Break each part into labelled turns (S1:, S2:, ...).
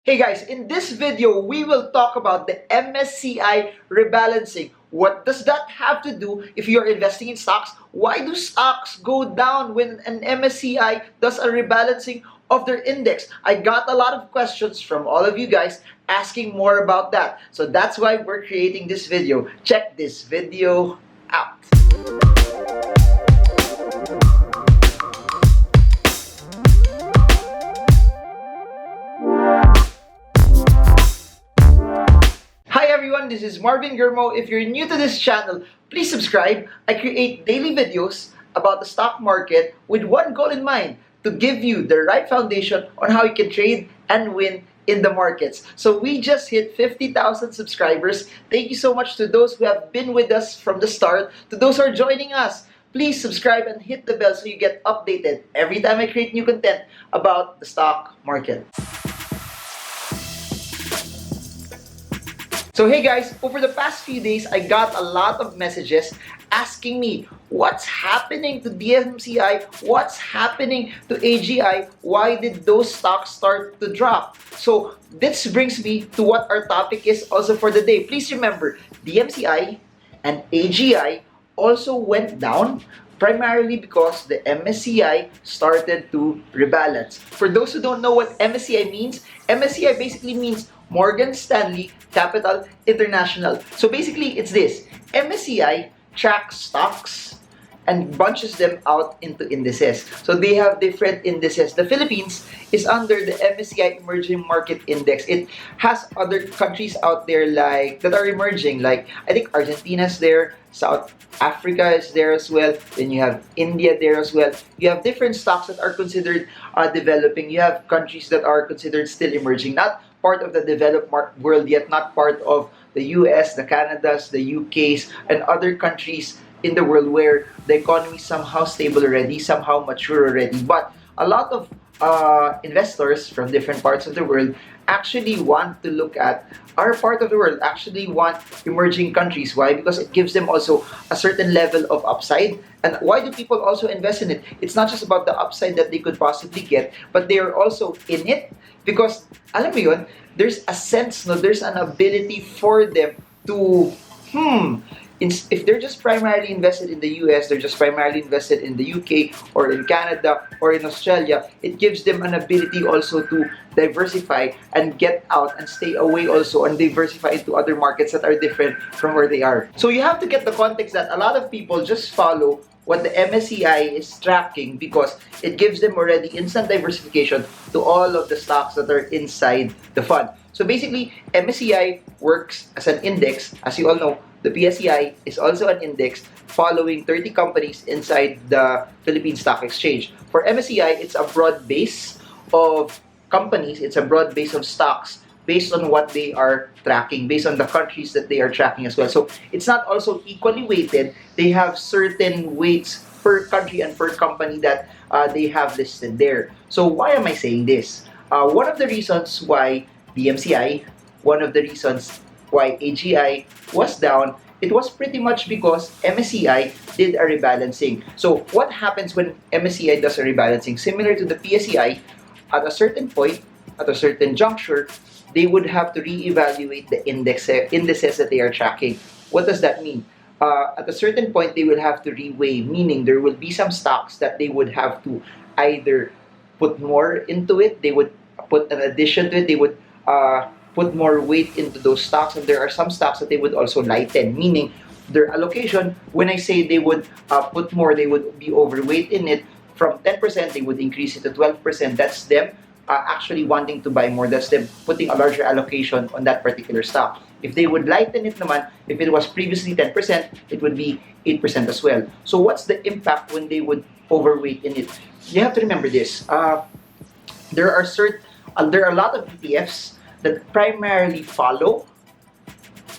S1: Hey guys, in this video, we will talk about the MSCI rebalancing. What does that have to do if you're investing in stocks? Why do stocks go down when an MSCI does a rebalancing of their index? I got a lot of questions from all of you guys asking more about that. So that's why we're creating this video. Check this video out. Hi everyone, this is Marvin. If you're new to this channel, please subscribe. I create daily videos about the stock market with one goal in mind, to give you the right foundation on how you can trade and win in the markets. So we just hit 50,000 subscribers. Thank you so much to those who have been with us from the start, to those who are joining us. Please subscribe and hit the bell so you get updated every time I create new content about the stock market. So hey guys, over the past few days, I got a lot of messages asking me what's happening to DMCI, what's happening to AGI, why did those stocks start to drop? So this brings me to what our topic is also for the day. Please remember, DMCI and AGI also went down primarily because the MSCI started to rebalance. For those who don't know what MSCI means, MSCI basically means Morgan Stanley Capital International. So basically, it's this. MSCI tracks stocks and bunches them out into indices. So they have different indices. The Philippines is under the MSCI Emerging Market Index. It has other countries out there that are emerging. Like I think Argentina's there, South Africa is there as well. Then you have India there as well. You have different stocks that are considered developing. You have countries that are considered still emerging, not part of the developed world yet, not part of the US, the Canadas, the UKs, and other countries in the world where the economy is somehow stable already, somehow mature already. But a lot of investors from different parts of the world actually want to look at our part of the world, actually want emerging countries. Why? Because it gives them also a certain level of upside. And why do people also invest in it? It's not just about the upside that they could possibly get, but they are also in it because, alam mo yun, there's a sense, no, there's an ability for them to, if they're just primarily invested in the US, they're just primarily invested in the UK or in Canada or in Australia, it gives them an ability also to diversify and get out and stay away also and diversify into other markets that are different from where they are. So you have to get the context that a lot of people just follow what the MSCI is tracking because it gives them already instant diversification to all of the stocks that are inside the fund. So basically, MSCI works as an index. As you all know, the PSCI is also an index following 30 companies inside the Philippine Stock Exchange. For MSCI, it's a broad base of companies, it's a broad base of stocks based on what they are tracking, based on the countries that they are tracking as well. So it's not also equally weighted. They have certain weights per country and per company that they have listed there. So why am I saying this? One of the reasons why DMCI, one of the reasons why AGI was down, it was pretty much because MSCI did a rebalancing. So what happens when MSCI does a rebalancing? Similar to the PSCI, at a certain point, at a certain juncture, they would have to reevaluate the indices that they are tracking. What does that mean? At a certain point, they will have to reweigh, meaning there will be some stocks that they would have to either put more into it, they would put an addition to it, they would put more weight into those stocks, and there are some stocks that they would also lighten, meaning their allocation, when I say they would put more, they would be overweight in it, from 10%, they would increase it to 12%. That's them actually wanting to buy more. That's them putting a larger allocation on that particular stock. If they would lighten it naman, if it was previously 10%, it would be 8% as well. So what's the impact when they would overweight in it? You have to remember this. There are a lot of ETFs that primarily follow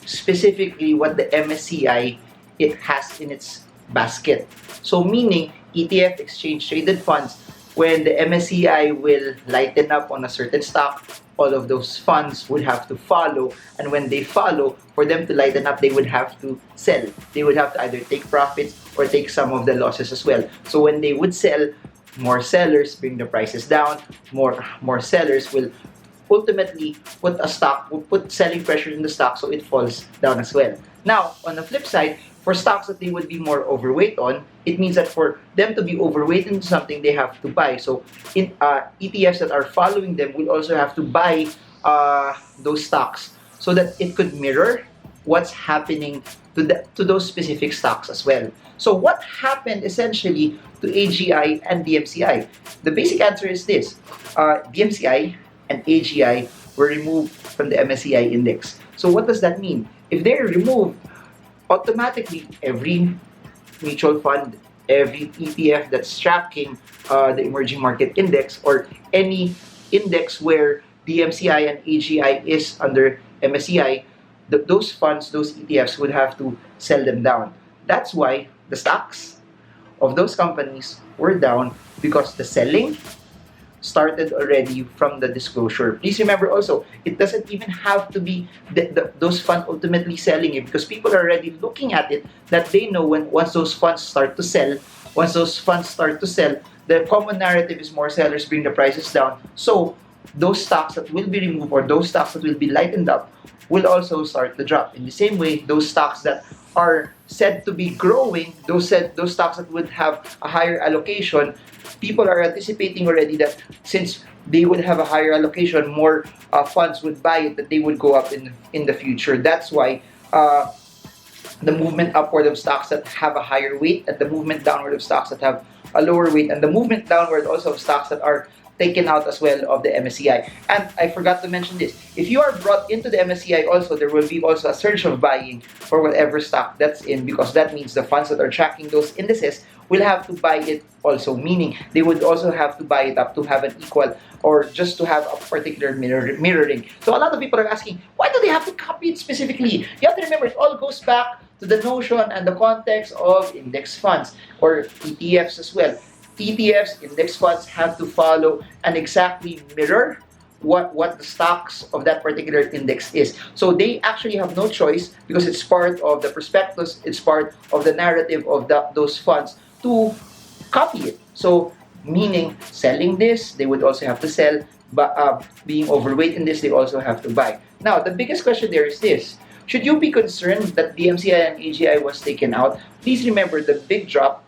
S1: specifically what the MSCI it has in its basket. So meaning ETF, exchange traded funds, when the MSCI will lighten up on a certain stock, all of those funds would have to follow. And when they follow, for them to lighten up, they would have to sell. They would have to either take profits or take some of the losses as well. So when they would sell, more sellers bring the prices down. More sellers will ultimately put selling pressure in the stock, so it falls down as well. Now, on the flip side, for stocks that they would be more overweight on, it means that for them to be overweight into something, they have to buy. So, ETFs that are following them will also have to buy those stocks so that it could mirror what's happening to those specific stocks as well. So, what happened essentially to AGI and DMCI? The basic answer is this: DMCI and AGI were removed from the MSCI index. So, what does that mean? If they're removed, automatically every mutual fund, every ETF that's tracking the emerging market index, or any index where DMCI and AGI is under MSCI, those funds, those ETFs would have to sell them down. That's why the stocks of those companies were down, because the selling started already from the disclosure. Please remember also, it doesn't even have to be those funds ultimately selling it, because people are already looking at it, that they know once those funds start to sell, the common narrative is more sellers bring the prices down. So those stocks that will be removed, or those stocks that will be lightened up, will also start to drop. In the same way, those stocks that are said to be growing, those stocks that would have a higher allocation, people are anticipating already that since they would have a higher allocation, more funds would buy it, that they would go up in the future. That's why the movement upward of stocks that have a higher weight, and the movement downward of stocks that have a lower weight, and the movement downward also of stocks that are taken out as well of the MSCI. And I forgot to mention this: if you are brought into the MSCI also, there will be also a surge of buying for whatever stock that's in, because that means the funds that are tracking those indices will have to buy it also, meaning they would also have to buy it up to have an equal, or just to have a particular mirroring. So a lot of people are asking, why do they have to copy it specifically? You have to remember, it all goes back to the notion and the context of index funds, or ETFs as well. ETFs, index funds, have to follow and exactly mirror what the stocks of that particular index is. So they actually have no choice, because it's part of the prospectus, it's part of the narrative of those funds to copy it. So meaning, selling this, they would also have to sell, but being overweight in this, they also have to buy. Now, the biggest question there is this: should you be concerned that DMCI and AGI was taken out? Please remember, the big drop,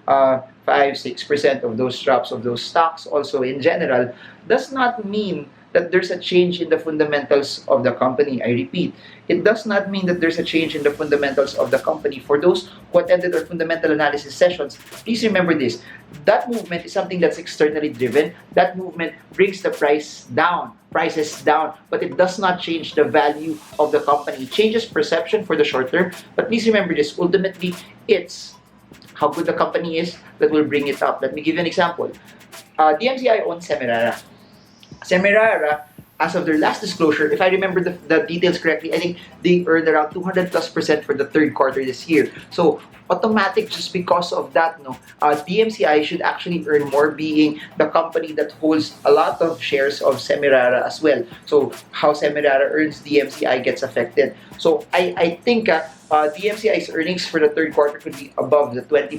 S1: 5-6% of those drops of those stocks also in general, does not mean that there's a change in the fundamentals of the company. I repeat, it does not mean that there's a change in the fundamentals of the company. For those who attended our fundamental analysis sessions, please remember this: that movement is something that's externally driven. That movement brings the prices down, but it does not change the value of the company. It changes perception for the short term, but please remember this: ultimately, it's how good the company is that will bring it up. Let me give you an example. DMCI owns Semirara. Semirara, as of their last disclosure, if I remember the details correctly, I think they earned around 200+% for the third quarter this year. So automatic, just because of that, DMCI should actually earn more, being the company that holds a lot of shares of Semirara as well. So how Semirara earns, DMCI gets affected. So I think DMCI's earnings for the third quarter could be above the 20+%,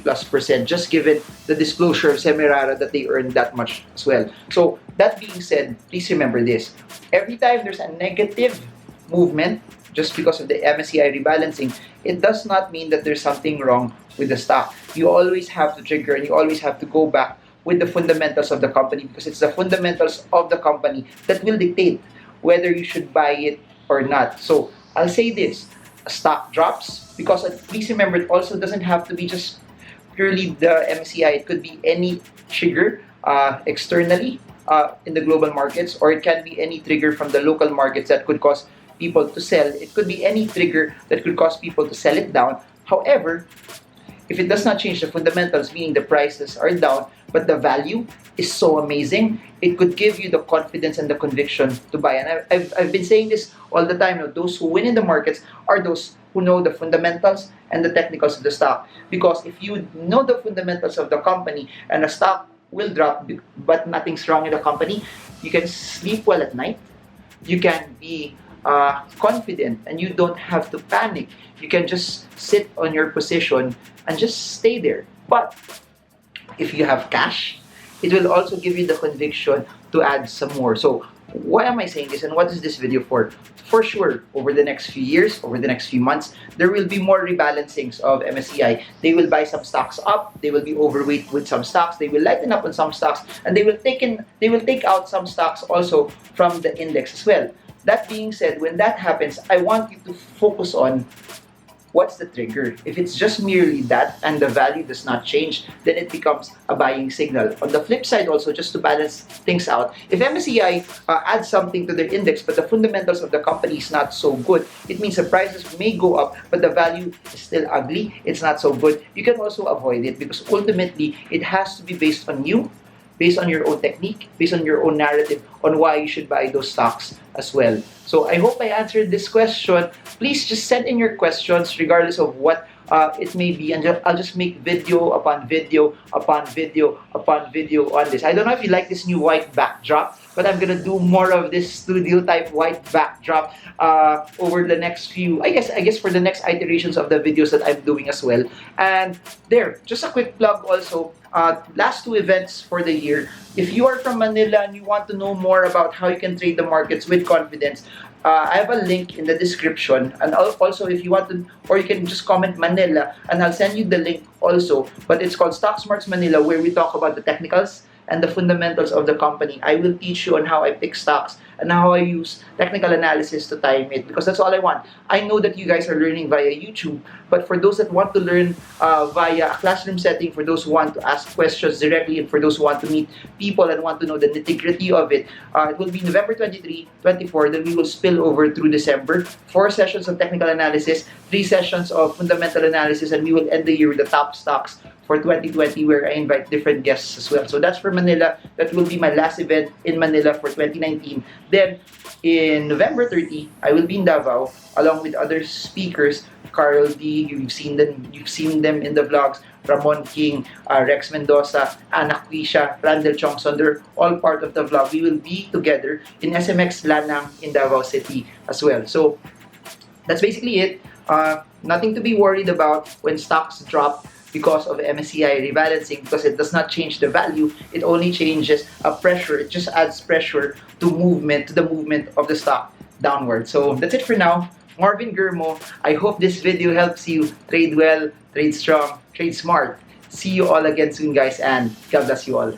S1: just given the disclosure of Semirara that they earned that much as well. So that being said, please remember this: every time there's a negative movement, just because of the MSCI rebalancing, it does not mean that there's something wrong with the stock. You always have to trigger, and you always have to go back with the fundamentals of the company, because it's the fundamentals of the company that will dictate whether you should buy it or not. So I'll say this: a stock drops, because please remember, it also doesn't have to be just purely the MSCI. It could be any trigger externally in the global markets, or it can be any trigger from the local markets that could cause people to sell. It could be any trigger that could cause people to sell it down. However, if it does not change the fundamentals, meaning the prices are down, but the value is so amazing, it could give you the confidence and the conviction to buy. And I've been saying this all the time: those who win in the markets are those who know the fundamentals and the technicals of the stock. Because if you know the fundamentals of the company, and the stock will drop, but nothing's wrong in the company, you can sleep well at night. You can be confident, and you don't have to panic. You can just sit on your position and just stay there. But if you have cash, it will also give you the conviction to add some more. So Why am I saying this, and what is this video for? For sure, over the next few years, over the next few months, there will be more rebalancings of MSCI. They will buy some stocks up, they will be overweight with some stocks, they will lighten up on some stocks, and they will take out some stocks also from the index as well. That being said, when that happens, I want you to focus on what's the trigger. If it's just merely that and the value does not change, then it becomes a buying signal. On the flip side also, just to balance things out, if MSCI adds something to their index but the fundamentals of the company is not so good, it means the prices may go up but the value is still ugly, it's not so good, you can also avoid it because ultimately it has to be based on you, based on your own technique, based on your own narrative on why you should buy those stocks as well. So I hope I answered this question. Please just send in your questions regardless of what it may be, and I'll just make video upon video upon video upon video on this. I don't know if you like this new white backdrop, but I'm gonna do more of this studio type white backdrop over the next few, I guess for the next iterations of the videos that I'm doing as well. And there, just a quick plug also, last two events for the year. If you are from Manila and you want to know more about how you can trade the markets with confidence, I have a link in the description, and also if you want to, or you can just comment Manila and I'll send you the link also, but it's called Stock Smarts Manila, where we talk about the technicals and the fundamentals of the company. I will teach you on how I pick stocks and how I use technical analysis to time it, because that's all I want. I know that you guys are learning via YouTube, but for those that want to learn via a classroom setting, for those who want to ask questions directly, and for those who want to meet people and want to know the nitty-gritty of it, it will be November 23, 24, then we will spill over through December. 4 sessions of technical analysis, 3 sessions of fundamental analysis, and we will end the year with the top stocks for 2020, where I invite different guests as well. So that's for Manila. That will be my last event in Manila for 2019. Then in November 30, I will be in Davao along with other speakers. Carl D, you've seen them in the vlogs. Ramon King, Rex Mendoza, Anak Quisha, Randall Chongson, they're all part of the vlog. We will be together in SMX Lanang in Davao City as well. So that's basically it. Nothing to be worried about when stocks drop because of MSCI rebalancing, because it does not change the value, it only changes pressure. It just adds pressure to the movement of the stock downward. So that's it for now. Marvin Gurmo, I hope this video helps you trade well, trade strong, trade smart. See you all again soon, guys, and God bless you all.